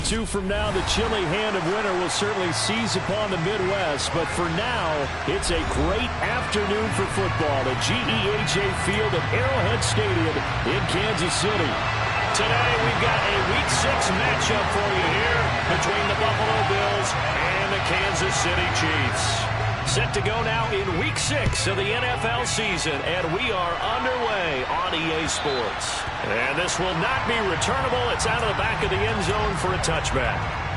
or two from now, the chilly hand of winter will certainly seize upon the Midwest. But for now, it's a great afternoon for football at GEHA Field at Arrowhead Stadium in Kansas City. Today, we've got a Week 6 matchup for you here between the Buffalo Bills and the Kansas City Chiefs. Set to go now in Week 6 of the NFL season, and we are underway on EA Sports. And this will not be returnable. It's out of the back of the end zone for a touchback.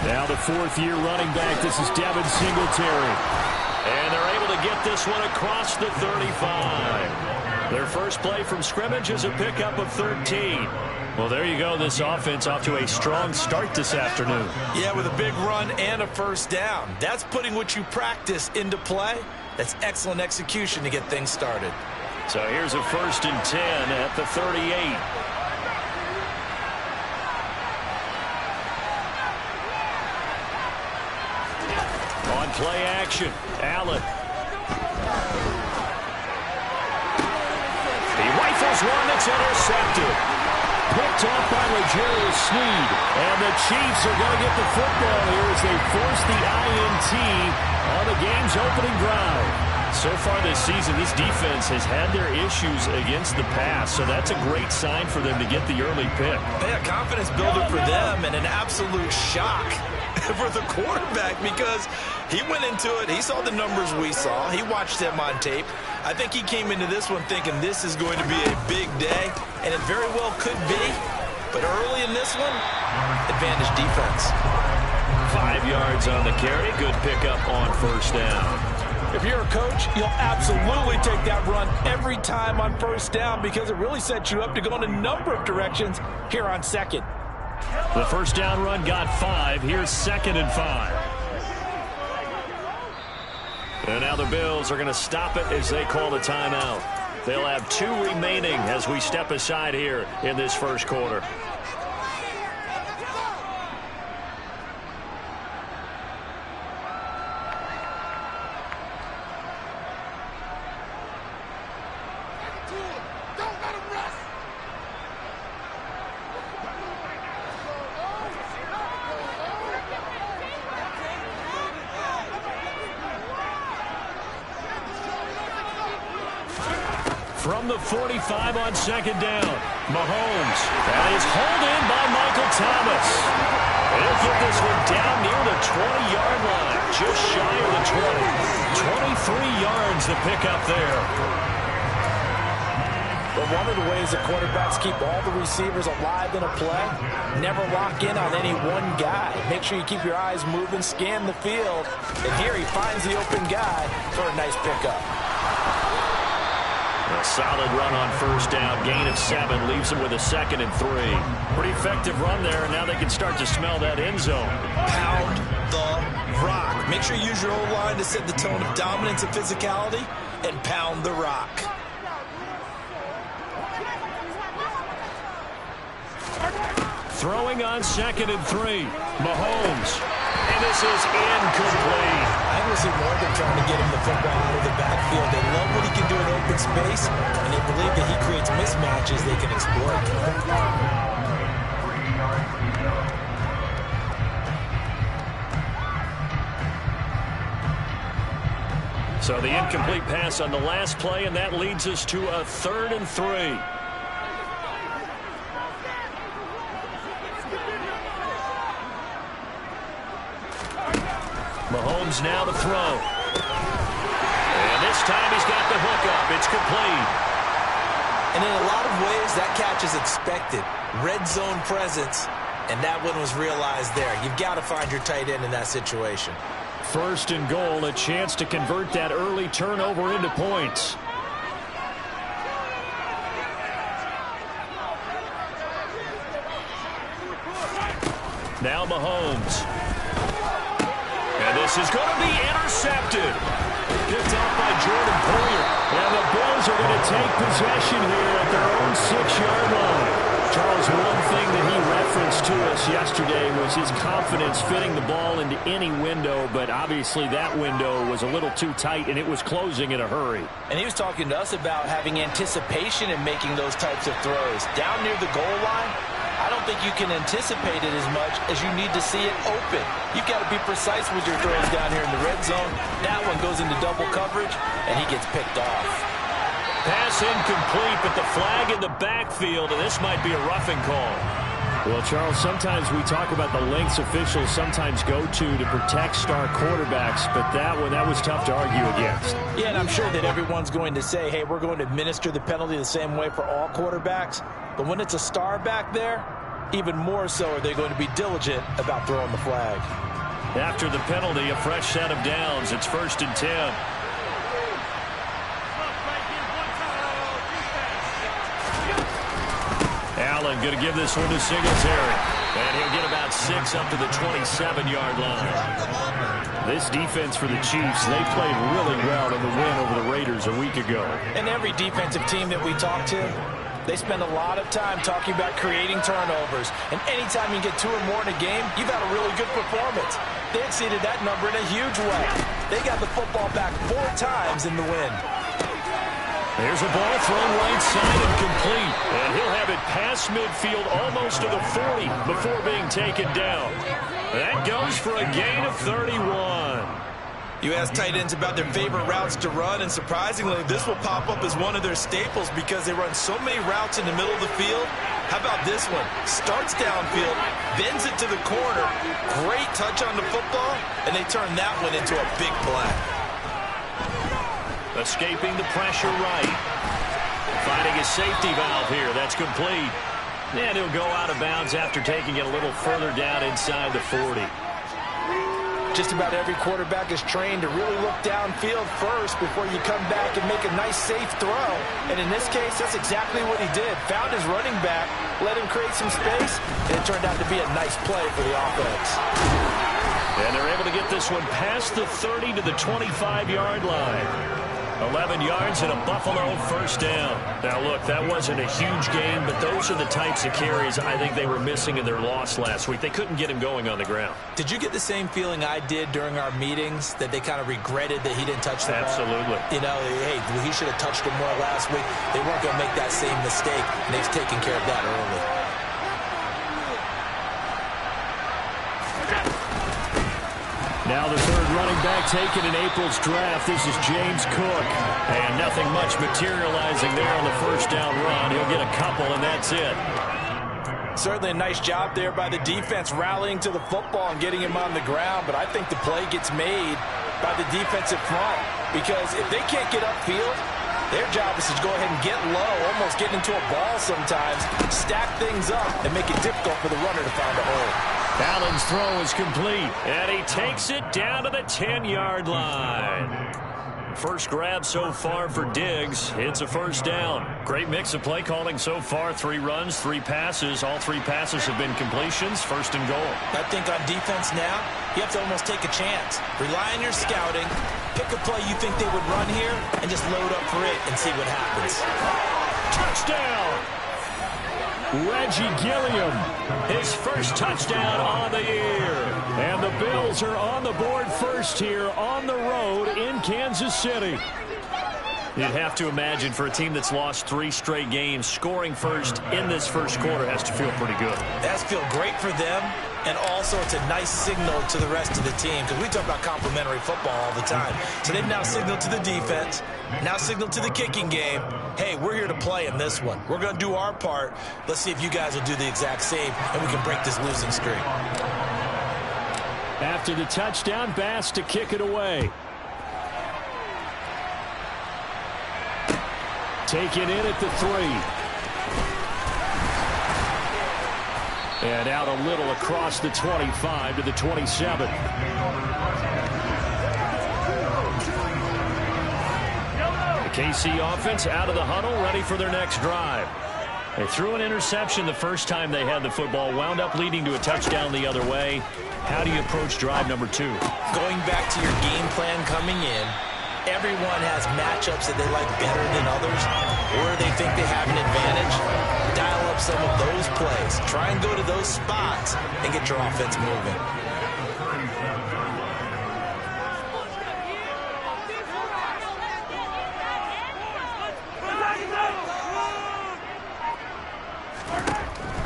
Now the fourth-year running back, this is Devin Singletary. And they're able to get this one across the 35. Their first play from scrimmage is a pickup of 13. Well, there you go. This offense off to a strong start this afternoon. Yeah, with a big run and a first down. That's putting what you practice into play. That's excellent execution to get things started. So here's a 1st and 10 at the 38. Play action. Allen. He rifles one that's intercepted. Picked off by L'Jarius Sneed. And the Chiefs are going to get the football here as they force the INT on the game's opening drive. So far this season, this defense has had their issues against the pass, so that's a great sign for them to get the early pick. Yeah, confidence builder for them and an absolute shock for the quarterback because he went into it. He saw the numbers we saw. He watched them on tape. I think he came into this one thinking this is going to be a big day, and it very well could be. But early in this one, advantage defense. 5 yards on the carry. Good pickup on first down. If you're a coach, you'll absolutely take that run every time on first down because it really sets you up to go in a number of directions here on second. The first down run got 5. Here's 2nd and 5. And now the Bills are going to stop it as they call the timeout. They'll have 2 remaining as we step aside here in this first quarter. From the 45 on 2nd down, Mahomes. That is hauled in by Michael Thomas. He'll get this one down near the 20-yard line, just shy of the 20. 23 yards to pick up there. But one of the ways that quarterbacks keep all the receivers alive in a play, never lock in on any one guy. Make sure you keep your eyes moving, scan the field, and here he finds the open guy for a nice pickup. A solid run on first down. Gain of 7 leaves him with a 2nd and 3. Pretty effective run there, and now they can start to smell that end zone. Pound the rock. Make sure you use your O-line to set the tone of dominance and physicality, and pound the rock. Throwing on 2nd and 3. Mahomes. And this is incomplete. I will see more than trying to get him the football out of the backfield. They love what he can do in open space, and they believe that he creates mismatches they can exploit. So the incomplete pass on the last play, and that leads us to a 3rd and 3. Mahomes now to throw. And this time he's got the hook up. It's complete. And in a lot of ways, that catch is expected. Red zone presence, and that one was realized there. You've got to find your tight end in that situation. 1st and goal, a chance to convert that early turnover into points. Now Mahomes. And this is going to be intercepted. Picked off by Jordan Poyer. And the Bills are going to take possession here at their own 6-yard line. Charles, one thing that he referenced to us yesterday was his confidence fitting the ball into any window, but obviously that window was a little too tight, and it was closing in a hurry. And he was talking to us about having anticipation in making those types of throws. Down near the goal line, I don't think you can anticipate it as much as you need to see it open. You've got to be precise with your throws down here in the red zone. That one goes into double coverage, and he gets picked off. Pass incomplete, but the flag in the backfield, and this might be a roughing call. Well, Charles, sometimes we talk about the lengths officials sometimes go to protect star quarterbacks, but that was tough to argue against. Yeah, and I'm sure that everyone's going to say, hey, we're going to administer the penalty the same way for all quarterbacks. But when it's a star back there, even more so are they going to be diligent about throwing the flag. After the penalty, a fresh set of downs. It's 1st and 10. Allen going to give this one to Singletary. And he'll get about 6 up to the 27-yard line. This defense for the Chiefs, they played really well in the win over the Raiders a week ago. And every defensive team that we talk to, they spend a lot of time talking about creating turnovers. And anytime you get 2 or more in a game, you've had a really good performance. They exceeded that number in a huge way. They got the football back 4 times in the win. There's a ball thrown right side and complete. And he'll have it past midfield almost to the 40 before being taken down. That goes for a gain of 31. You ask tight ends about their favorite routes to run, and surprisingly, this will pop up as one of their staples because they run so many routes in the middle of the field. How about this one? Starts downfield, bends it to the corner, great touch on the football, and they turn that one into a big play. Escaping the pressure right. Finding a safety valve here. That's complete. And he'll go out of bounds after taking it a little further down inside the 40. Just about every quarterback is trained to really look downfield first before you come back and make a nice, safe throw. And in this case, that's exactly what he did. Found his running back, let him create some space, and it turned out to be a nice play for the offense. And they're able to get this one past the 30 to the 25-yard line. 11 yards and a Buffalo 1st down. Now, look, that wasn't a huge gain, but those are the types of carries I think they were missing in their loss last week. They couldn't get him going on the ground. Did you get the same feeling I did during our meetings, that they kind of regretted that he didn't touch the ball? Absolutely. You know, hey, he should have touched him more last week. They weren't going to make that same mistake, and they've taken care of that early. Now the 3rd running back taken in April's draft. This is James Cook. And nothing much materializing there on the 1st down run. He'll get a couple, and that's it. Certainly a nice job there by the defense rallying to the football and getting him on the ground. But I think the play gets made by the defensive front. Because if they can't get upfield, their job is to go ahead and get low, almost get into a ball sometimes, stack things up, and make it difficult for the runner to find a hole. Allen's throw is complete, and he takes it down to the 10-yard line. First grab so far for Diggs. It's a 1st down. Great mix of play calling so far. 3 runs, 3 passes. All 3 passes have been completions. 1st and goal. I think on defense now, you have to almost take a chance. Rely on your scouting. Pick a play you think they would run here, and just load up for it and see what happens. Touchdown! Reggie Gilliam, his 1st touchdown on the year. And the Bills are on the board first here on the road in Kansas City. You'd have to imagine for a team that's lost 3 straight games, scoring first in this 1st quarter has to feel pretty good. It has to feel great for them, and also it's a nice signal to the rest of the team, because we talk about complimentary football all the time. So they've now signaled to the defense, now signaled to the kicking game, hey, we're here to play in this one. We're going to do our part. Let's see if you guys will do the exact same, and we can break this losing streak. After the touchdown, Bass to kick it away. Taken in at the 3. And out a little across the 25 to the 27. The KC offense out of the huddle, ready for their next drive. They threw an interception the first time they had the football, wound up leading to a touchdown the other way. How do you approach drive number 2? Going back to your game plan coming in Everyone has matchups that they like better than others, where they think they have an advantage. Dial up some of those plays. Try and go to those spots and get your offense moving.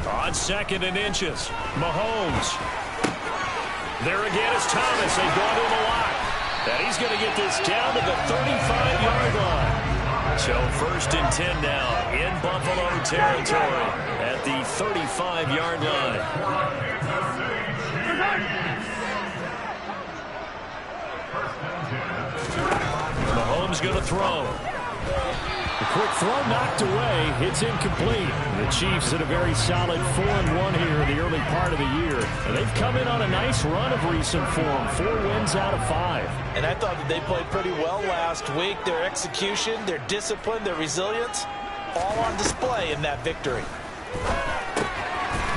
On 2nd and inches, Mahomes. There again is Thomas. They go to him a lot. And he's going to get this down to the 35-yard line. So 1st and 10 now in Buffalo territory at the 35-yard line. Mahomes going to throw. The quick throw knocked away. It's incomplete. The Chiefs had a very solid 4-1 here in the early part of the year. And they've come in on a nice run of recent form. 4 wins out of 5. And I thought that they played pretty well last week. Their execution, their discipline, their resilience, all on display in that victory.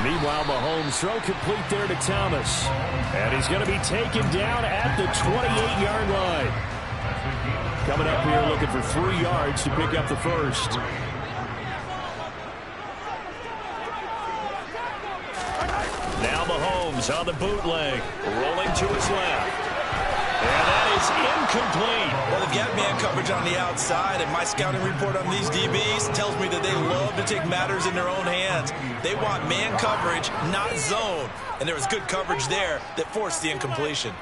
Meanwhile, Mahomes throw complete there to Thomas. And he's going to be taken down at the 28-yard line. Coming up here looking for 3 yards to pick up the first. Now Mahomes on the bootleg, rolling to his left. And that is incomplete. Well, they've got man coverage on the outside, and my scouting report on these DBs tells me that they love to take matters in their own hands. They want man coverage, not zone. And there was good coverage there that forced the incompletion.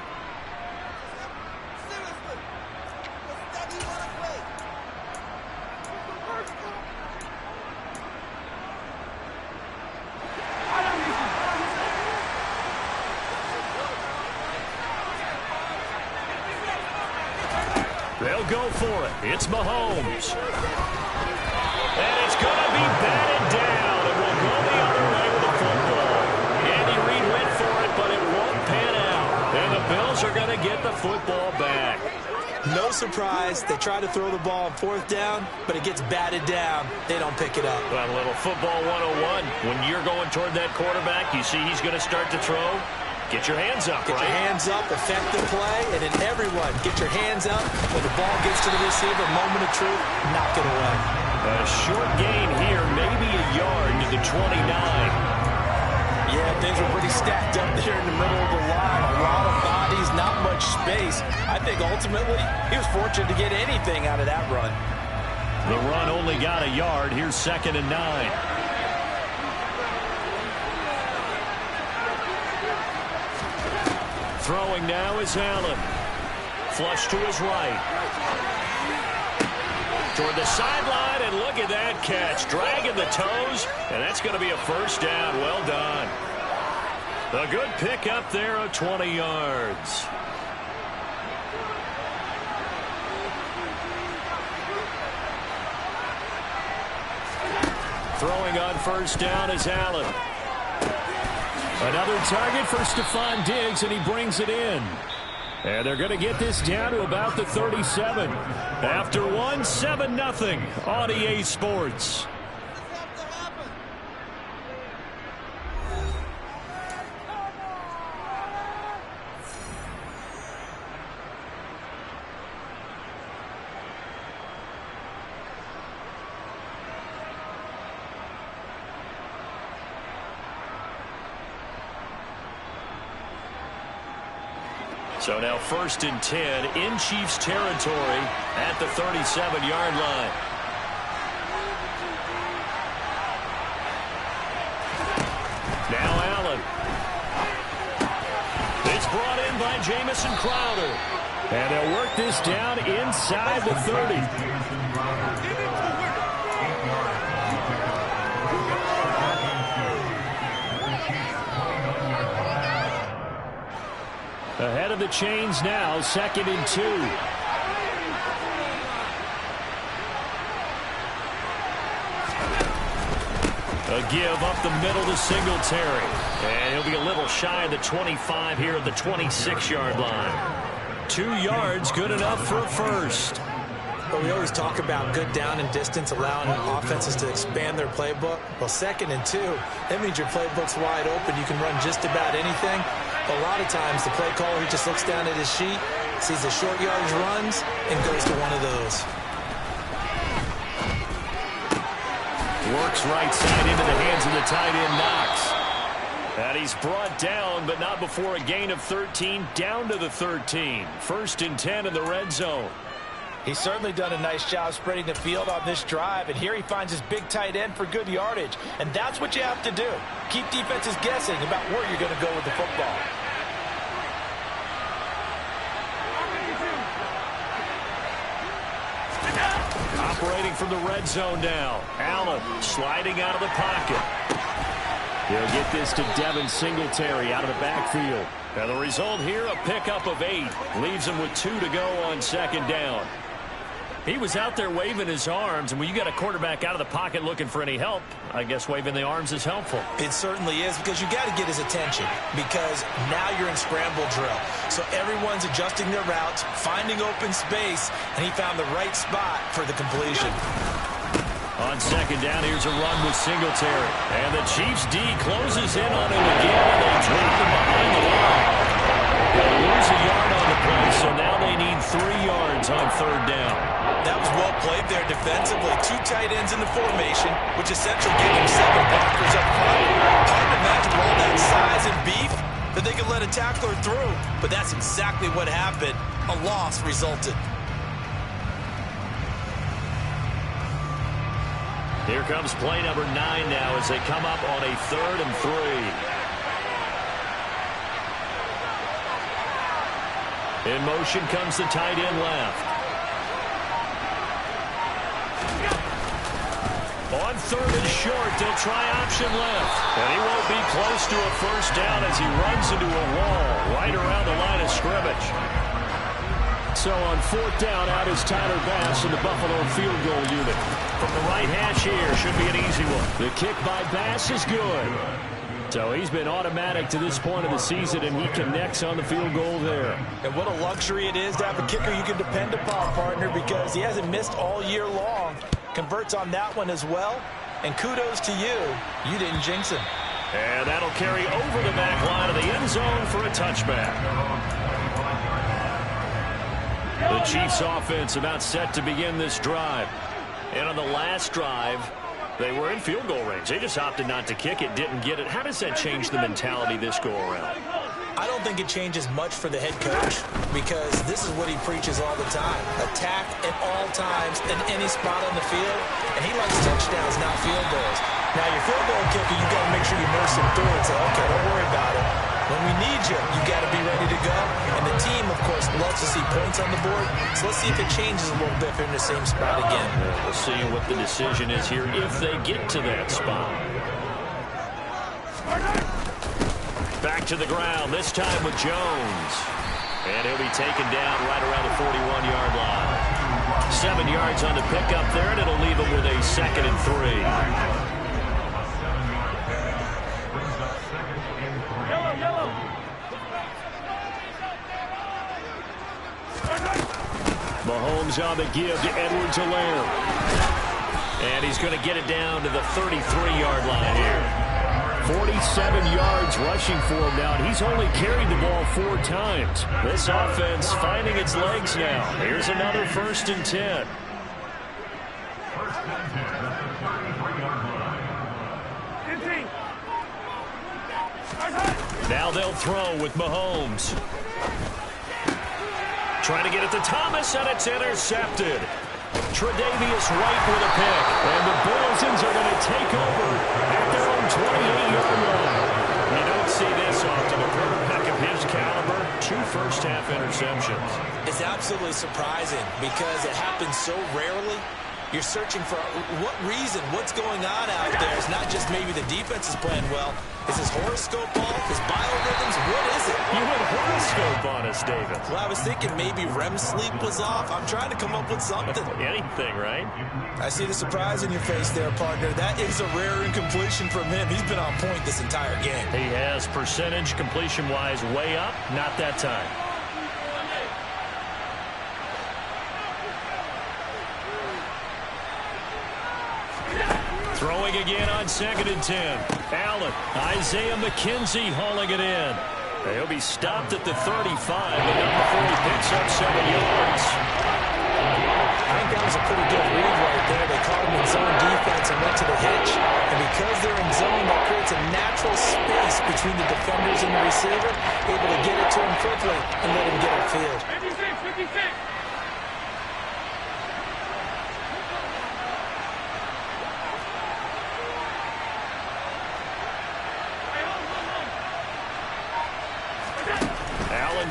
They'll go for it. It's Mahomes. And it's going to be batted down. It will go the other way with the football. Andy Reid went for it, but it won't pan out. And the Bills are going to get the football back. No surprise. They try to throw the ball on 4th down, but it gets batted down. They don't pick it up. Well, a little football 101. When you're going toward that quarterback, you see he's going to start to throw. Get your hands up, Get your hands up, effective play, and then everyone get your hands up. When the ball gets to the receiver, moment of truth, knock it away. A short gain here, maybe a yard to the 29. Yeah, things were pretty stacked up there in the middle of the line. A lot of bodies, not much space. I think ultimately he was fortunate to get anything out of that run. The run only got a yard. Here's 2nd and 9. Throwing now is Allen. Flush to his right. Toward the sideline, and look at that catch. Dragging the toes, and that's going to be a first down. Well done. A good pick up there of 20 yards. Throwing on 1st down is Allen. Another target for Stephon Diggs, and he brings it in. And they're going to get this down to about the 37. After 7-0 on EA Sports. So now 1st and 10 in Chiefs territory at the 37-yard line. Now Allen. It's brought in by Jamison Crowder. And they'll work this down inside the 30. Ahead of the chains now, 2nd and 2. A give up the middle to Singletary. And he'll be a little shy of the 25 here at the 26-yard line. 2 yards, good enough for a first. But we always talk about good down and distance, allowing offenses to expand their playbook. Well, 2nd and 2, that means your playbook's wide open. You can run just about anything. But a lot of times, the play caller, he just looks down at his sheet, sees the short yardage runs, and goes to one of those. Works right side into the hands of the tight end, Knox. And he's brought down, but not before a gain of 13, down to the 13. 1st and 10 in the red zone. He's certainly done a nice job spreading the field on this drive, and here he finds his big tight end for good yardage. And that's what you have to do. Keep defenses guessing about where you're going to go with the football. Operating from the red zone now. Allen sliding out of the pocket. He'll get this to Devin Singletary out of the backfield. And the result here, a pickup of 8. Leaves him with 2 to go on 2nd down. He was out there waving his arms, and when you got a quarterback out of the pocket looking for any help, I guess waving the arms is helpful. It certainly is, because you got to get his attention, because now you're in scramble drill. So everyone's adjusting their routes, finding open space, and he found the right spot for the completion. On 2nd down, here's a run with Singletary. And the Chiefs D closes in on him again, and they drop him behind the line. They'll lose a yard on the play, so now they need 3 yards on 3rd down. That was well played there defensively. 2 tight ends in the formation, which essentially gave them 7 blockers up front. Hard to imagine with all that size and beef that they could let a tackler through. But that's exactly what happened. A loss resulted. Here comes play number 9 now as they come up on a 3rd and 3. In motion comes the tight end left. On 3rd and short, they'll try option left. And he won't be close to a 1st down as he runs into a wall right around the line of scrimmage. So on 4th down, out is Tyler Bass in the Buffalo field goal unit. From the right hash here, should be an easy one. The kick by Bass is good. So he's been automatic to this point of the season, and he connects on the field goal there. And what a luxury it is to have a kicker you can depend upon, partner, because he hasn't missed all year long. Converts on that one as well. And kudos to you. You didn't jinx him. And that'll carry over the back line of the end zone for a touchback. The Chiefs offense about set to begin this drive. And on the last drive, they were in field goal range. They just opted not to kick it, didn't get it. How does that change the mentality this go around? I don't think it changes much for the head coach, because this is what he preaches all the time. Attack at all times in any spot on the field, and he likes touchdowns, not field goals. Now, your field goal kicker, you got to make sure you nurse him through and say, okay, don't worry about it. When we need you, you got to be ready to go. And the team, of course, loves to see points on the board. So let's see if it changes a little bit if they're in the same spot again. We'll see what the decision is here if they get to that spot. Back to the ground, this time with Jones. And he'll be taken down right around the 41-yard line. 7 yards on the pickup there, and it'll leave him with a 2nd and 3. Mahomes on the give to Edwards-Helaire. And he's going to get it down to the 33-yard line here. 47 yards rushing for him now, and he's only carried the ball 4 times. This offense finding its legs now. Here's another 1st and 10. Now they'll throw with Mahomes. Trying to get it to Thomas, and it's intercepted. Tre'Davious White with a pick. And the Bills are going to take over at their own 28-yard line. You don't see this often. A quarterback of his caliber, 2 first-half interceptions. It's absolutely surprising because it happens so rarely. You're searching for what reason, what's going on out there. It's not just maybe the defense is playing well. Is his horoscope off? His biorhythms? What is it? You went horoscope on us, David. Well, I was thinking maybe REM sleep was off. I'm trying to come up with something. Anything, right? I see the surprise in your face there, partner. That is a rare incompletion from him. He's been on point this entire game. He has percentage completion-wise way up. Not that time. Throwing again on 2nd and 10. Allen, Isaiah McKenzie hauling it in. He'll be stopped at the 35, and number 40 picks up 7 yards. I think that was a pretty good read right there. They caught him in zone defense and went to the hitch. And because they're in zone, that creates a natural space between the defenders and the receiver, able to get it to him quickly and let him get upfield. 56.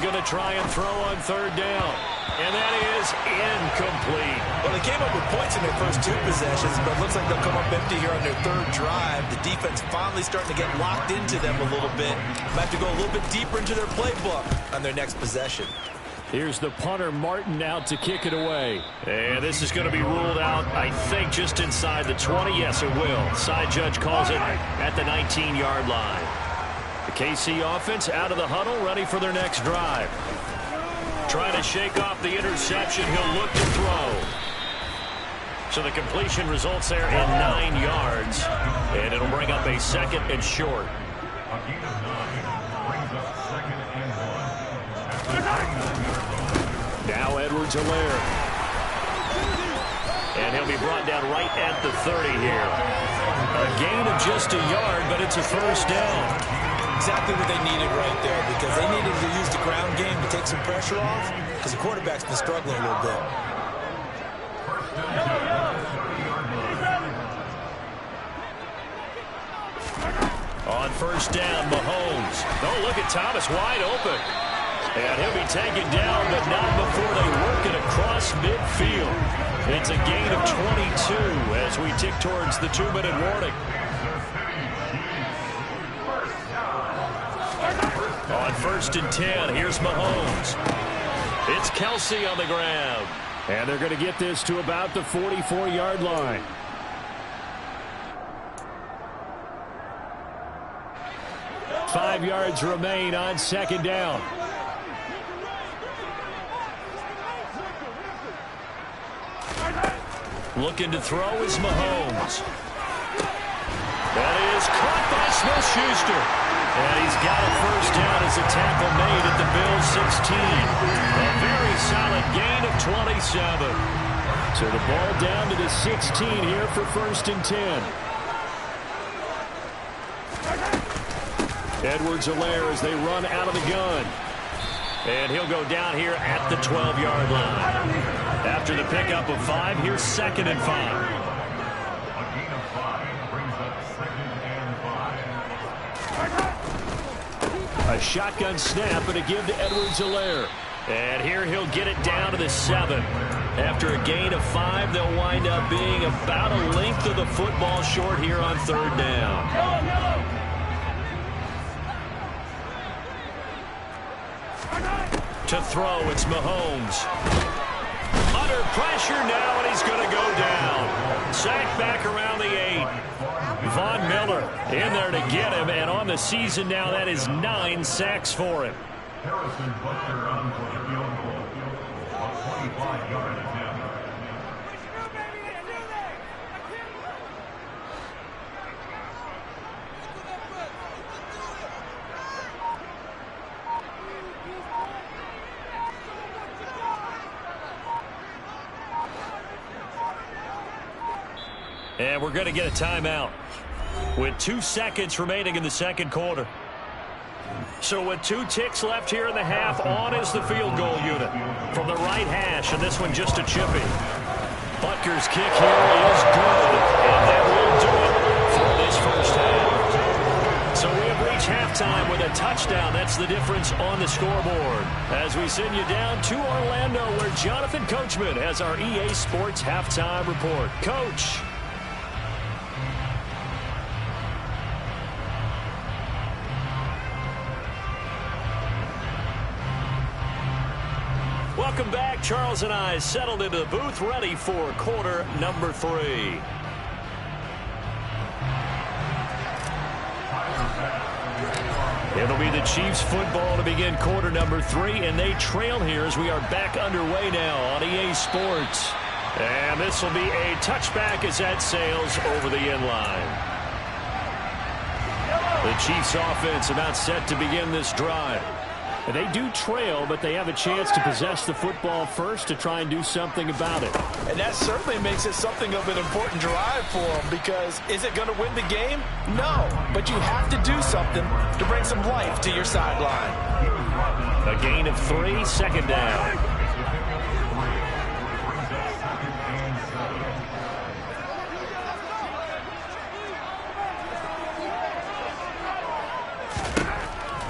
Going to try and throw on 3rd down. And that is incomplete. Well, they came up with points in their first 2 possessions, but it looks like they'll come up empty here on their 3rd drive. The defense finally starting to get locked into them a little bit. Might have to go a little bit deeper into their playbook on their next possession. Here's the punter, Martin, out to kick it away. And this is going to be ruled out, I think, just inside the 20. Yes, it will. Side judge calls it at the 19-yard line. The KC offense out of the huddle, ready for their next drive. Trying to shake off the interception. He'll look to throw. So the completion results there in 9 yards. And it'll bring up a 2nd and short. Now Edwards-Helaire. And he'll be brought down right at the 30 here. A gain of just a yard, but it's a 1st down. Exactly what they needed right there, because they needed to use the ground game to take some pressure off, because the quarterback's been struggling a little bit. On 1st down, Mahomes. Oh, look at Thomas wide open. And he'll be taken down, but not before they work it across midfield. It's a gain of 22 as we tick towards the 2-minute warning. On 1st and 10, here's Mahomes. It's Kelsey on the ground. And they're going to get this to about the 44-yard line. Five yards remain on 2nd down. Looking to throw is Mahomes. That is caught by Smith-Schuster. And he's got a 1st down as a tackle made at the Bills' 16. A very solid gain of 27. So the ball down to the 16 here for 1st and 10. Edwards-Helaire as they run out of the gun. And he'll go down here at the 12-yard line. After the pickup of 5, here's 2nd and 5. A shotgun snap and a give to Edwards-Helaire. And here he'll get it down to the 7. After a gain of 5, they'll wind up being about a length of the football short here on 3rd down. To throw, it's Mahomes. Under pressure now, and he's going to go down. Sacked back around the 8. Von Miller in there to get him, and on the season now, that is 9 sacks for him. Harrison Butler on for the field goal. A 25-yard attempt. And we're going to get a timeout with 2 seconds remaining in the 2nd quarter. So with 2 ticks left here in the half, on is the field goal unit from the right hash, and this one just a chippy. Butker's kick here is good, and that will do it for this 1st half. So we have reached halftime with a touchdown. That's the difference on the scoreboard. As we send you down to Orlando, where Jonathan Coachman has our EA Sports halftime report. Coach. Welcome back. Charles and I settled into the booth, ready for quarter number 3. It'll be the Chiefs football to begin quarter number 3, and they trail here as we are back underway now on EA Sports. And this will be a touchback as that sails over the end line. The Chiefs offense about set to begin this drive. They do trail, but they have a chance to possess the football first to try and do something about it. And that certainly makes it something of an important drive for them, because is it going to win the game? No, but you have to do something to bring some life to your sideline. A gain of 3, second down.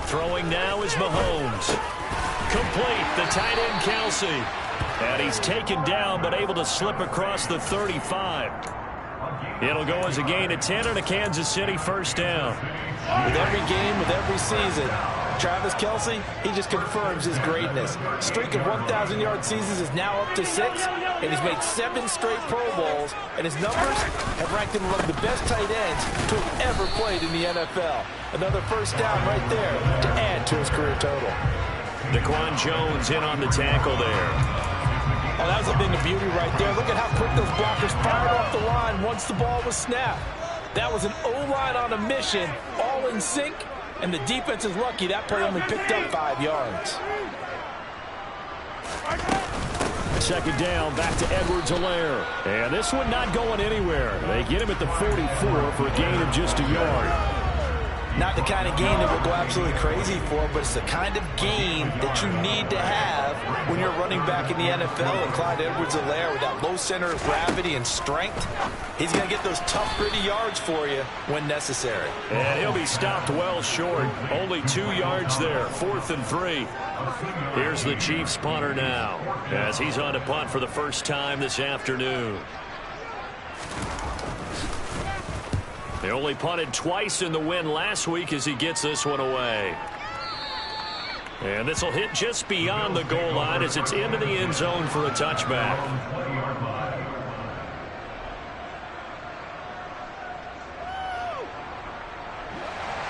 Throwing now is Mahomes. Complete, the tight end Kelsey. And he's taken down but able to slip across the 35. It'll go as a gain of 10 and a Kansas City first down. With every game, with every season, Travis Kelce, he just confirms his greatness. Streak of 1,000-yard seasons is now up to 6, and he's made 7 straight Pro Bowls, and his numbers have ranked him among the best tight ends to have ever played in the NFL. Another first down right there to add to his career total. Daquan Jones in on the tackle there. Oh, that was a thing of beauty right there. Look at how quick those blockers fired off the line once the ball was snapped. That was an O-line on a mission, all in sync, and the defense is lucky that play only picked up 5 yards. Second down, back to Edwards-Helaire. And this one not going anywhere. They get him at the 44 for a gain of just a yard. Not the kind of gain that we'll go absolutely crazy for, but it's the kind of gain that you need to have when you're running back in the NFL. And Clyde Edwards-Helaire, with that low center of gravity and strength, he's going to get those tough, gritty yards for you when necessary. And he'll be stopped well short. Only 2 yards there, 4th and 3. Here's the Chiefs punter now, as he's on to punt for the first time this afternoon. They only punted twice in the win last week as he gets this one away. And this will hit just beyond the goal line as it's into the end zone for a touchback.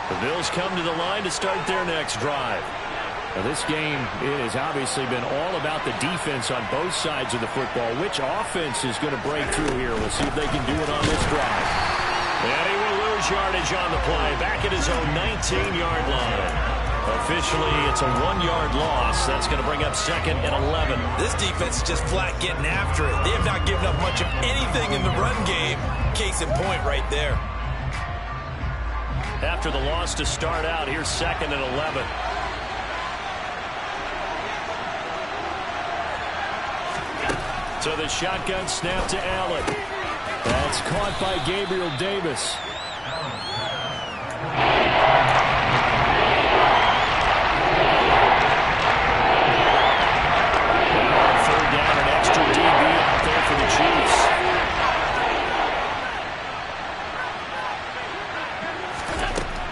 The Bills come to the line to start their next drive. Now this game, it has obviously been all about the defense on both sides of the football. Which offense is going to break through here? We'll see if they can do it on this drive. And he will lose yardage on the play, back at his own 19-yard line. Officially, it's a 1-yard loss. That's going to bring up 2nd and 11. This defense is just flat getting after it. They have not given up much of anything in the run game. Case in point right there. After the loss to start out, here's 2nd and 11. So the shotgun snap to Allen. That's caught by Gabriel Davis. Third down, an extra DB out there for the Chiefs.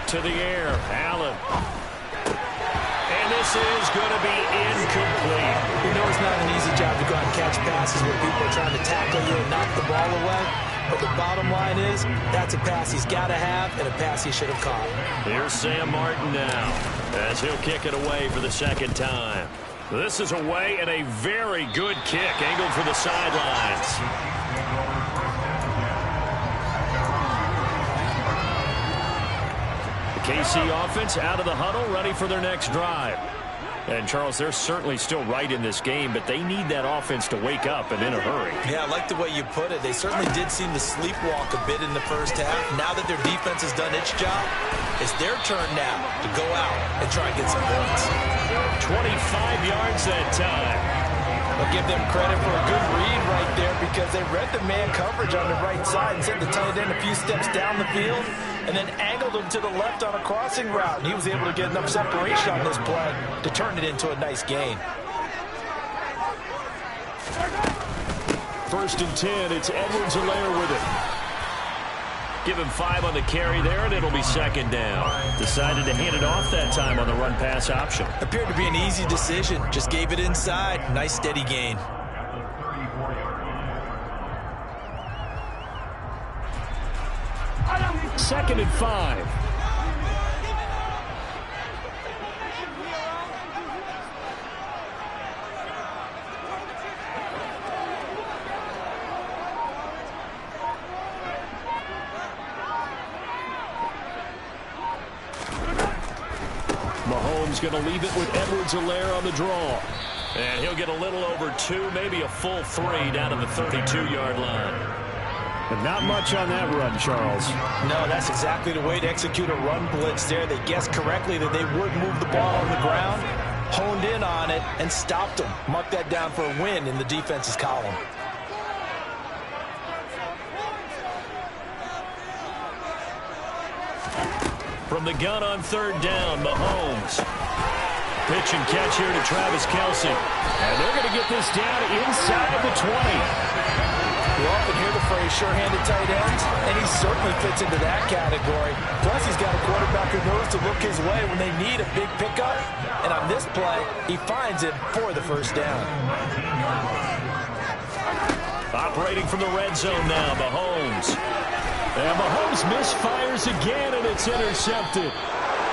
To the air, Allen. And this is going to be incomplete. You know it's not an easy job to go out and catch passes when people are trying to tackle you and knock the ball away. But the bottom line is, that's a pass he's got to have and a pass he should have caught. Here's Sam Martin now, as he'll kick it away for the second time. This is away and a very good kick, angled for the sidelines. KC offense out of the huddle, ready for their next drive. And, Charles, they're certainly still right in this game, but they need that offense to wake up and in a hurry. Yeah, I like the way you put it. They certainly did seem to sleepwalk a bit in the first half. Now that their defense has done its job, it's their turn now to go out and try and get some points. 25 yards that time. I'll give them credit for a good read right there, because they read the man coverage on the right side and sent the tight end a few steps down the field and then angled him to the left on a crossing route. And he was able to get enough separation on this play to turn it into a nice gain. 1st and 10, it's Edwards-Helaire with it. Give him 5 on the carry there, and it'll be 2nd down. Decided to hand it off that time on the run-pass option. Appeared to be an easy decision. Just gave it inside. Nice, steady gain. Second and 5. Mahomes going to leave it with Edwards-Helaire on the draw. And he'll get a little over 2, maybe a full 3 down to the 32-yard line. But not much on that run, Charles. No, that's exactly the way to execute a run blitz there. They guessed correctly that they would move the ball on the ground, honed in on it, and stopped them. Mark that down for a win in the defense's column. From the gun on 3rd down, Mahomes. Pitch and catch here to Travis Kelce. And they're going to get this down inside the 20. You often hear the phrase sure-handed tight ends, and he certainly fits into that category. Plus, he's got a quarterback who knows to look his way when they need a big pickup. And on this play, he finds it for the 1st down. Operating from the red zone now, Mahomes. And Mahomes misfires again, and it's intercepted.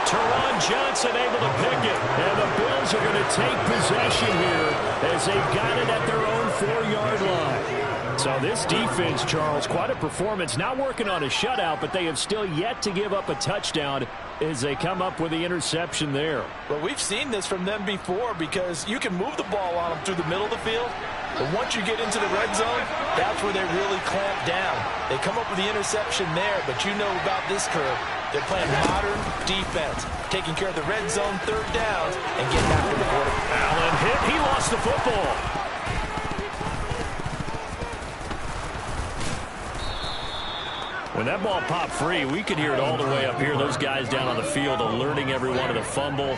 Teron Johnson able to pick it. And the Bills are going to take possession here as they've got it at their own 4-yard line. So this defense, Charles, quite a performance. Not working on a shutout, but they have still yet to give up a touchdown as they come up with the interception there. Well, we've seen this from them before because you can move the ball on them through the middle of the field. But once you get into the red zone, that's where they really clamp down. They come up with the interception there, but you know about this crew. They're playing modern defense, taking care of the red zone 3rd downs and getting after the quarterback. Allen hit. He lost the football. When that ball popped free, we could hear it all the way up here. Those guys down on the field alerting everyone of the fumble.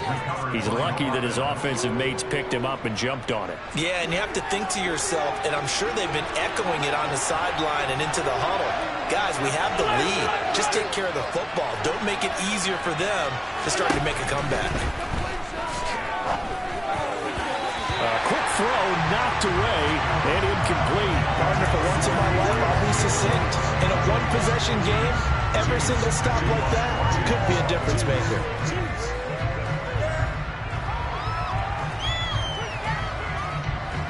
He's lucky that his offensive mates picked him up and jumped on it. Yeah, and you have to think to yourself, and I'm sure they've been echoing it on the sideline and into the huddle. Guys, we have the lead. Just take care of the football. Don't make it easier for them to start to make a comeback. Quick throw, knocked away, and incomplete. Partner, for once in my life, I'll be succinct. In a one-possession game, every single stop like that could be a difference maker.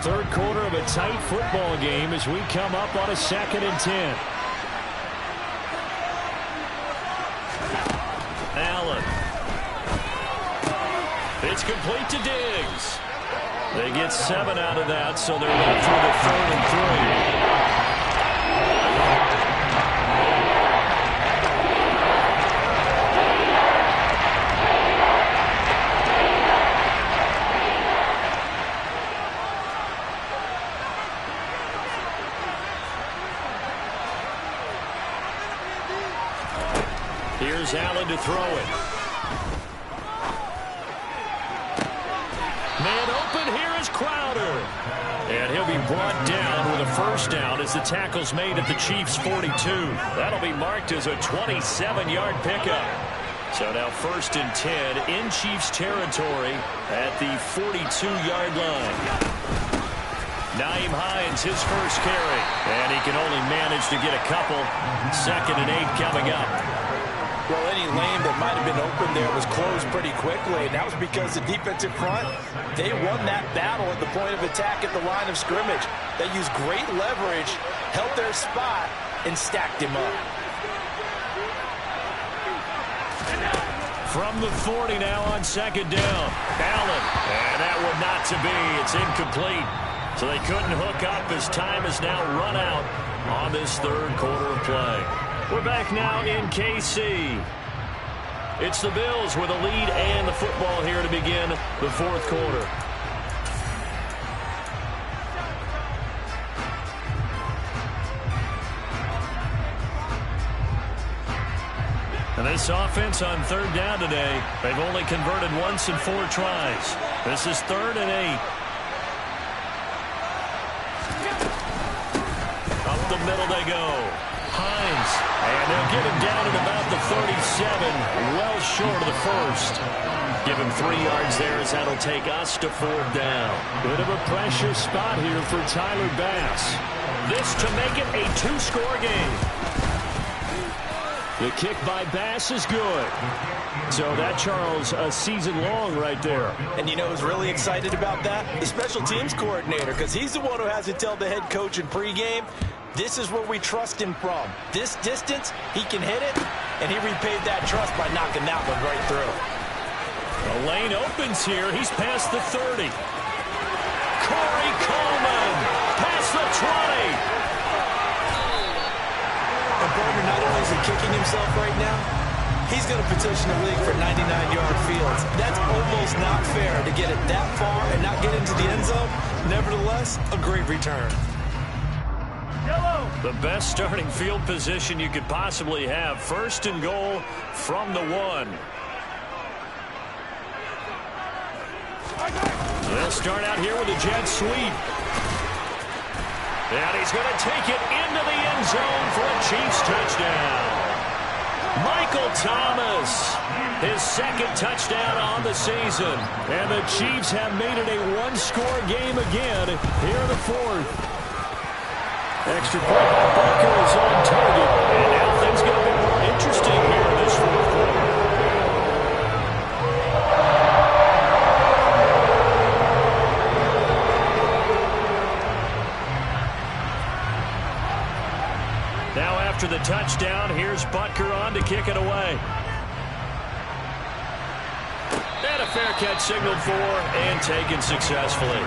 Third quarter of a tight football game as we come up on a 2nd and 10. Allen. It's complete to Diggs. They get 7 out of that, so they're left with a 3rd and 3. Here's Allen to throw it. Man open, here is Crowder. And he'll be brought down with a 1st down as the tackle's made at the Chiefs' 42. That'll be marked as a 27-yard pickup. So now 1st and 10 in Chiefs territory at the 42-yard line. Naeem Hines, his first carry. And he can only manage to get a couple. 2nd and 8 coming up. Well, any lane that might have been open there was closed pretty quickly, and that was because the defensive front, they won that battle at the point of attack at the line of scrimmage. They used great leverage, held their spot, and stacked him up. From the 40 now on 2nd down. Allen, and that one not to be. It's incomplete. So they couldn't hook up as time has now run out on this 3rd quarter of play. We're back now in KC. It's the Bills with a lead and the football here to begin the 4th quarter. And this offense on 3rd down today, they've only converted once in 4 tries. This is 3rd and 8. Up the middle they go. Hines, and they'll get him down at about the 37, well short of the 1st. Give him 3 yards there as that'll take us to 4th down. Bit of a pressure spot here for Tyler Bass. This to make it a 2-score game. The kick by Bass is good. So that, Charles, a season long right there. And you know who's really excited about that? The special teams coordinator, because he's the one who has to tell the head coach in pregame, this is where we trust him from. This distance, he can hit it, and he repaid that trust by knocking that one right through. The lane opens here. He's past the 30. Corey Coleman past the 20. And Bowman, not only is he kicking himself right now, he's going to petition the league for 99-yard fields. That's almost not fair to get it that far and not get into the end zone. Nevertheless, a great return. The best starting field position you could possibly have. 1st and goal from the 1. They'll start out here with a jet sweep. And he's going to take it into the end zone for a Chiefs touchdown. Michael Thomas, his 2nd touchdown on the season. And the Chiefs have made it a one-score game again here in the 4th. Extra point by Booker is on target. And now things get a bit more interesting here in this 4th quarter. Now after the touchdown, here's Butker on to kick it away. And a fair catch signaled for and taken successfully.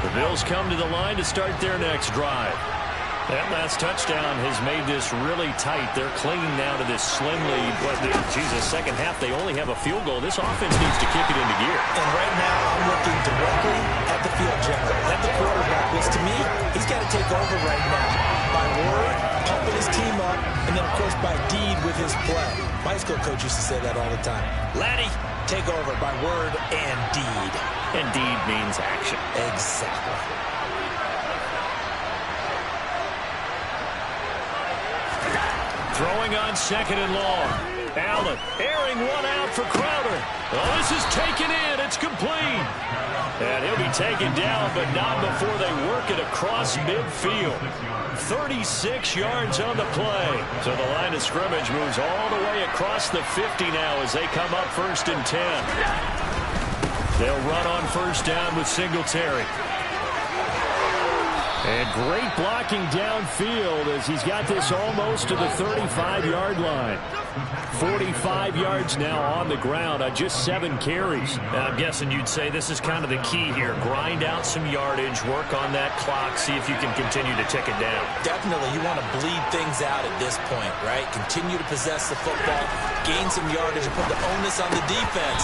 The Bills come to the line to start their next drive. That last touchdown has made this really tight. They're clinging now to this slim lead. But, Jesus, second half, they only have a field goal. This offense needs to kick it into gear. And right now, I'm looking directly at the field general, at the quarterback, which to me, he's got to take over right now. By word, pumping his team up, and then, of course, by deed with his play. My high school coach used to say that all the time. Laddie, take over by word and deed. And deed means action. Exactly. Throwing on 2nd and long. Allen airing one out for Crowder. Oh, this is taken in. It's complete. And he'll be taken down, but not before they work it across midfield. 36 yards on the play. So the line of scrimmage moves all the way across the 50 now as they come up 1st and 10. They'll run on 1st down with Singletary. And great blocking downfield as he's got this almost to the 35-yard line. 45 yards now on the ground on just 7 carries. I'm guessing you'd say this is kind of the key here. Grind out some yardage, work on that clock, see if you can continue to tick it down. Definitely, you want to bleed things out at this point, right? Continue to possess the football, gain some yardage, and put the onus on the defense.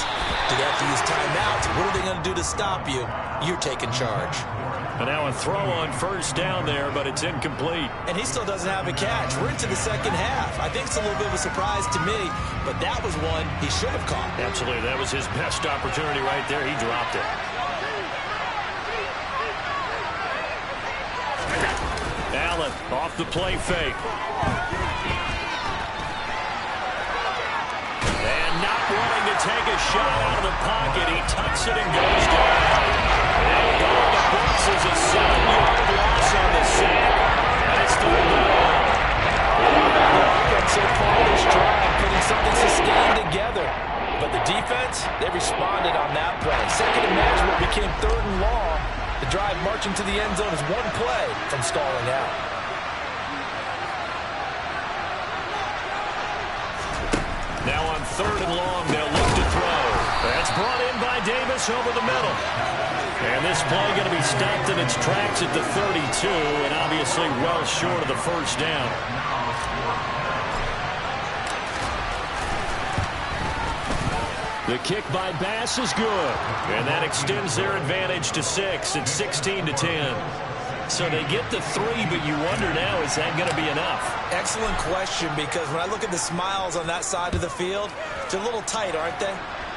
Do they have to use timeouts? What are they going to do to stop you? You're taking charge. And now a throw on 1st down there, but it's incomplete. And he still doesn't have a catch. We're into the second half. I think it's a little bit of a surprise to me, but that was one he should have caught. Absolutely. That was his best opportunity right there. He dropped it. Allen off the play fake. And not wanting to take a shot out of the pocket, he tucks it and goes down. And going to books is a 7-yard loss on the sack. And it's 3rd down. So far this drive, putting something sustained together. But the defense, they responded on that play. 2nd and management became 3rd and long. The drive marching to the end zone is one play from stalling out. Now on 3rd and long, they'll look to throw. That's brought in by Davis over the middle. And this play going to be stopped in its tracks at the 32, and obviously well short of the 1st down. The kick by Bass is good, and that extends their advantage to 6. It's 16-10. So they get the 3, but you wonder now, is that going to be enough? Excellent question, because when I look at the smiles on that side of the field, they're a little tight, aren't they?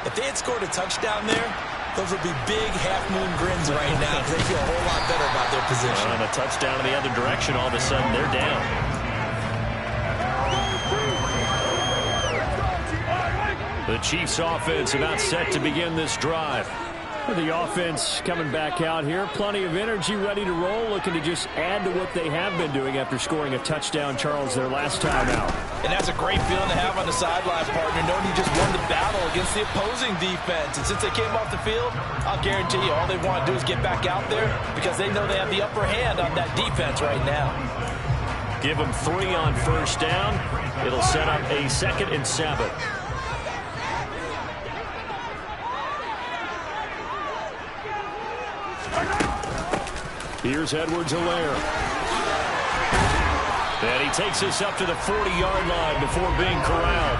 If they had scored a touchdown there, those would be big half-moon grins right now because they feel a whole lot better about their position. On a touchdown in the other direction, all of a sudden they're down. The Chiefs offense about set to begin this drive. The offense coming back out here. Plenty of energy, ready to roll, looking to just add to what they have been doing after scoring a touchdown, Charles, their last time out. And that's a great feeling to have on the sideline, partner, knowing you just won the battle against the opposing defense. And since they came off the field, I'll guarantee you all they want to do is get back out there because they know they have the upper hand on that defense right now. Give them 3 on first down. It'll set up a 2nd and 7. Here's Edwards-Helaire. And he takes us up to the 40-yard line before being corralled.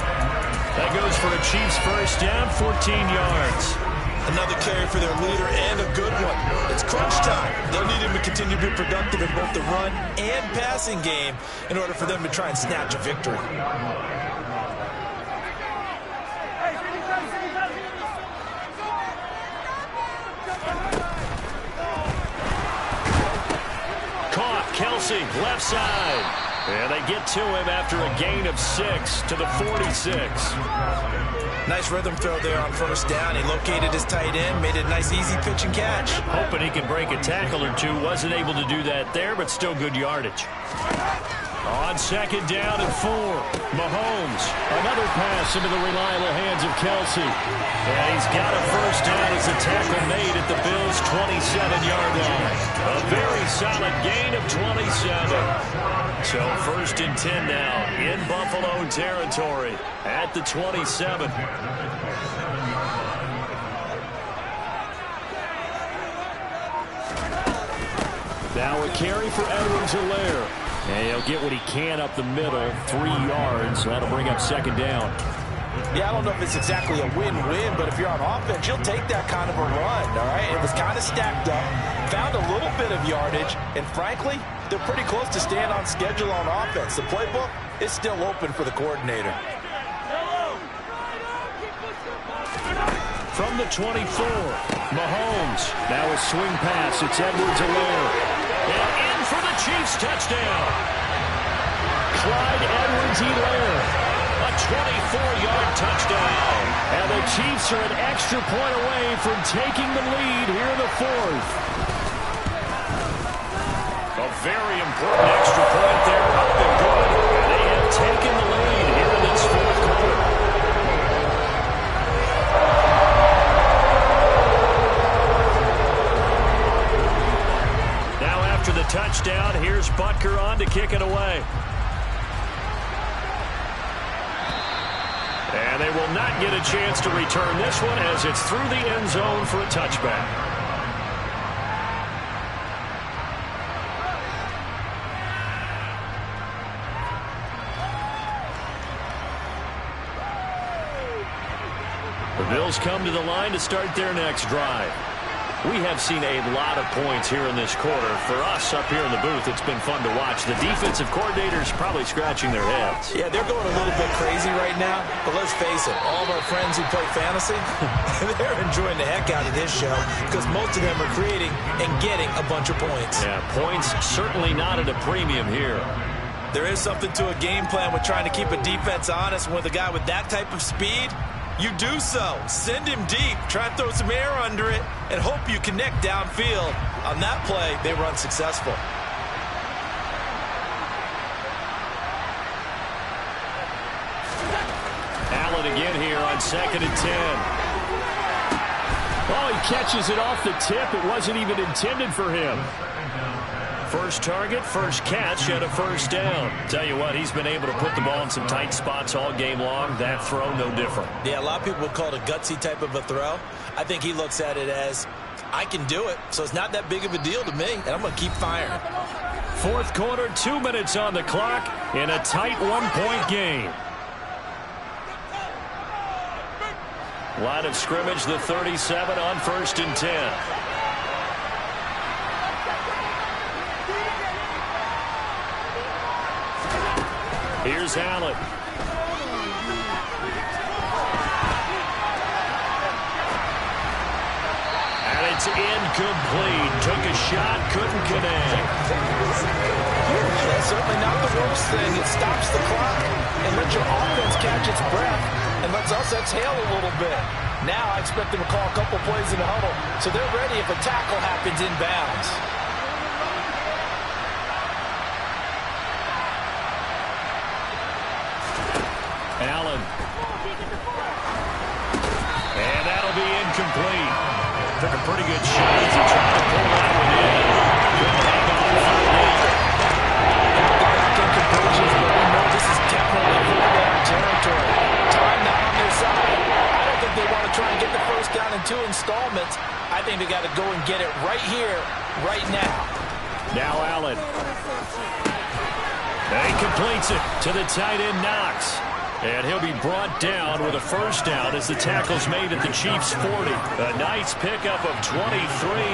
That goes for a Chiefs first down, 14 yards. Another carry for their leader and a good one. It's crunch time. They'll need him to continue to be productive in both the run and passing game in order for them to try and snatch a victory. Caught, Kelsey, left side. And they get to him after a gain of 6 to the 46. Nice rhythm throw there on first down. He located his tight end, made it a nice easy pitch and catch. Hoping he could break a tackle or two. Wasn't able to do that there, but still good yardage. On 2nd down and 4, Mahomes. Another pass into the reliable hands of Kelsey. And he's got a first down as a tackle made at the Bills' 27-yard line. A very solid gain of 27. So 1st and 10 now in Buffalo territory at the 27. Now a carry for Edwards-Helaire. And he'll get what he can up the middle, 3 yards. That'll bring up 2nd down. Yeah, I don't know if it's exactly a win-win, but if you're on offense, you'll take that kind of a run, all right? It was kind of stacked up, found a little bit of yardage, and frankly, they're pretty close to staying on schedule on offense. The playbook is still open for the coordinator. From the 24, Mahomes. Now a swing pass. It's Edwards-Helaire. And in for the Chiefs touchdown. Clyde Edwards-Helaire. A 24-yard touchdown. And the Chiefs are an extra point away from taking the lead here in the 4th. A very important extra point there. Up and good. And they have taken the lead here in this 4th quarter. Now after the touchdown, here's Butker on to kick it away. And they will not get a chance to return this one as it's through the end zone for a touchback. The Bills come to the line to start their next drive. We have seen a lot of points here in this quarter. For us up here in the booth, it's been fun to watch. The defensive coordinators probably scratching their heads. Yeah, they're going a little bit crazy right now, but let's face it, all of our friends who play fantasy, they're enjoying the heck out of this show because most of them are creating and getting a bunch of points. Yeah, points certainly not at a premium here. There is something to a game plan with trying to keep a defense honest. With a guy with that type of speed, you do so. Send him deep. Try and throw some air under it and hope you connect downfield. On that play, they were unsuccessful. Allen again here on 2nd and 10. Oh, he catches it off the tip. It wasn't even intended for him. First target, first catch, and a first down. Tell you what, he's been able to put the ball in some tight spots all game long. That throw, no different. Yeah, a lot of people would call it a gutsy type of a throw. I think he looks at it as, I can do it, so it's not that big of a deal to me, and I'm going to keep firing. 4th quarter, 2 minutes on the clock in a tight 1-point game. Line of scrimmage, the 37 on 1st and 10. Here's Allen. And it's incomplete. Took a shot, couldn't connect. That's certainly not the worst thing. It stops the clock and lets your offense catch its breath and lets us exhale a little bit. Now I expect them to call a couple plays in the huddle so they're ready if a tackle happens inbounds. Allen. And that'll be incomplete. Took a pretty good shot as he tried to pull that one in. Couldn't hang on for it. Back in conclusions, but we know this is definitely fourth down territory. Time not on their side. I don't think they want to try and get the first down in 2 installments. I think they got to go and get it right here, right now. Now Allen. And he completes it to the tight end Knox. And he'll be brought down with a first down as the tackle's made at the Chiefs' 40. A nice pickup of 23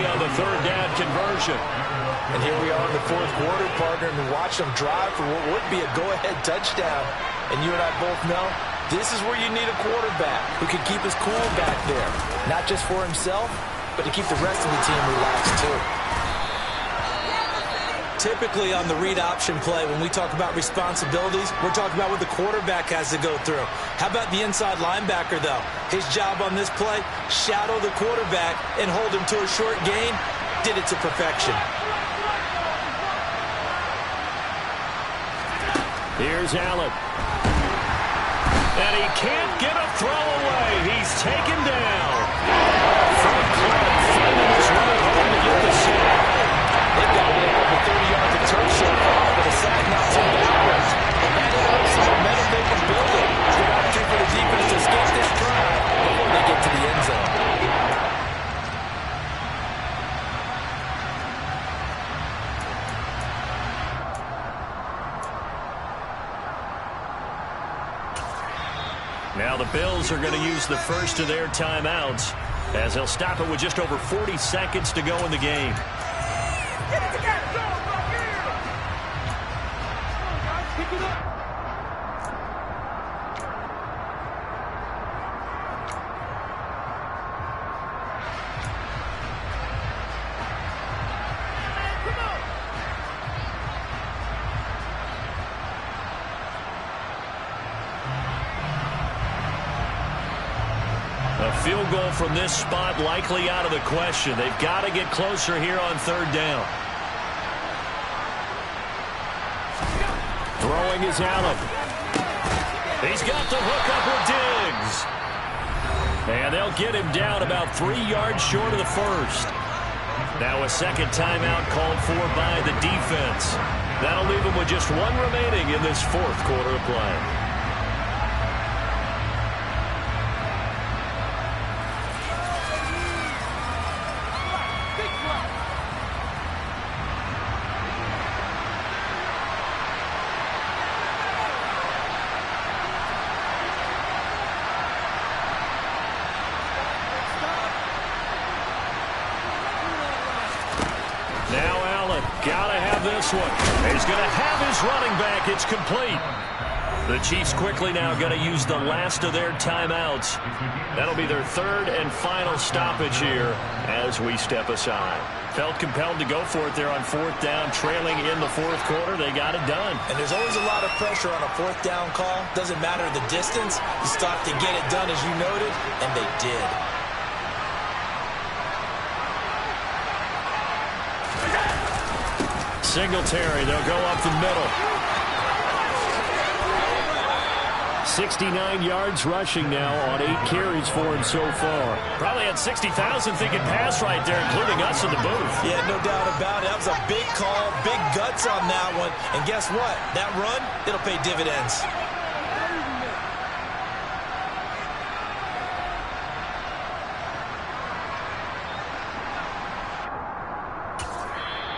on the third down conversion. And here we are in the fourth quarter, partner, and watch them drive for what would be a go-ahead touchdown. And you and I both know this is where you need a quarterback who can keep his cool back there. Not just for himself, but to keep the rest of the team relaxed too. Typically on the read option play, when we talk about responsibilities, we're talking about what the quarterback has to go through. How about the inside linebacker, though? His job on this play, shadow the quarterback and hold him to a short gain. Did it to perfection. Here's Allen. And he can't get a throw away. He's taken down. Frank Clark finding his way home to get the sack. They've got away over 30 yards of turf so far, but a sack knocks him backwards. And that helps the momentum they can build it. Good opportunity for the defense to escape this drive before they get to the end zone. Now the Bills are going to use the first of their timeouts as they'll stop it with just over 40 seconds to go in the game. Get it together. Go, right here. Pick it up. A field goal from this spot likely out of the question. They've got to get closer here on third down. Throwing is Allen. He's got the hook up with Diggs. And they'll get him down about 3 yards short of the first. Now a second timeout called for by the defense. That'll leave him with just one remaining in this fourth quarter of play. Now Allen, gotta have this one. He's gonna have his running back. It's complete. The Chiefs quickly now gonna use the last of their timeouts. That'll be their third and final stoppage here as we step aside. Felt compelled to go for it there on fourth down, trailing in the fourth quarter. They got it done. And there's always a lot of pressure on a fourth down call. Doesn't matter the distance. You stop to get it done, as you noted, and they did. Singletary, they'll go up the middle. 69 yards rushing now on 8 carries for him so far. Probably had 60,000 thinking pass right there, including us in the booth. Yeah, no doubt about it. That was a big call, big guts on that one. And guess what? That run, it'll pay dividends.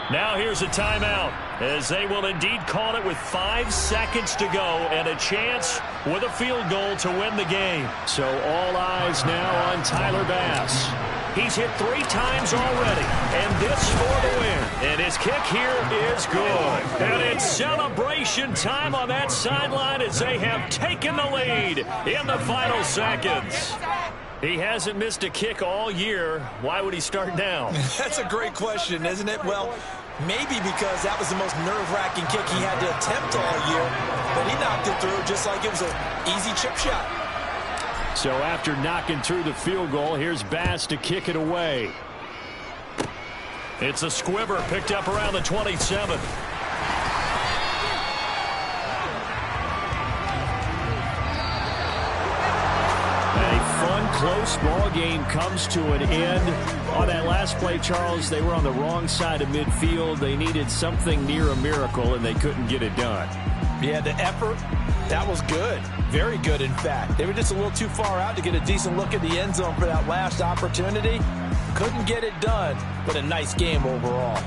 Now here's a timeout, as they will indeed call it with 5 seconds to go and a chance with a field goal to win the game. So all eyes now on Tyler Bass. He's hit 3 times already, and this for the win. And his kick here is good. And it's celebration time on that sideline as they have taken the lead in the final seconds. He hasn't missed a kick all year. Why would he start now? That's a great question, isn't it? Well, maybe because that was the most nerve-wracking kick he had to attempt all year, but he knocked it through just like it was an easy chip shot. So after knocking through the field goal, here's Bass to kick it away. It's a squibber picked up around the 27. close ball game comes to an end. On that last play, Charles, they were on the wrong side of midfield. They needed something near a miracle, and they couldn't get it done. Yeah, the effort, that was good. Very good, in fact. They were just a little too far out to get a decent look at the end zone for that last opportunity. Couldn't get it done, but a nice game overall.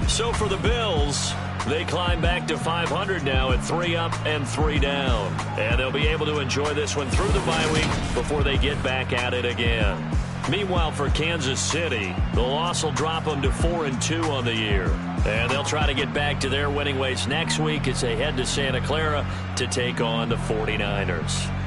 So for the Bills, they climb back to 500 now at 3 up and 3 down. And they'll be able to enjoy this one through the bye week before they get back at it again. Meanwhile, for Kansas City, the loss will drop them to 4-2 on the year. And they'll try to get back to their winning ways next week as they head to Santa Clara to take on the 49ers.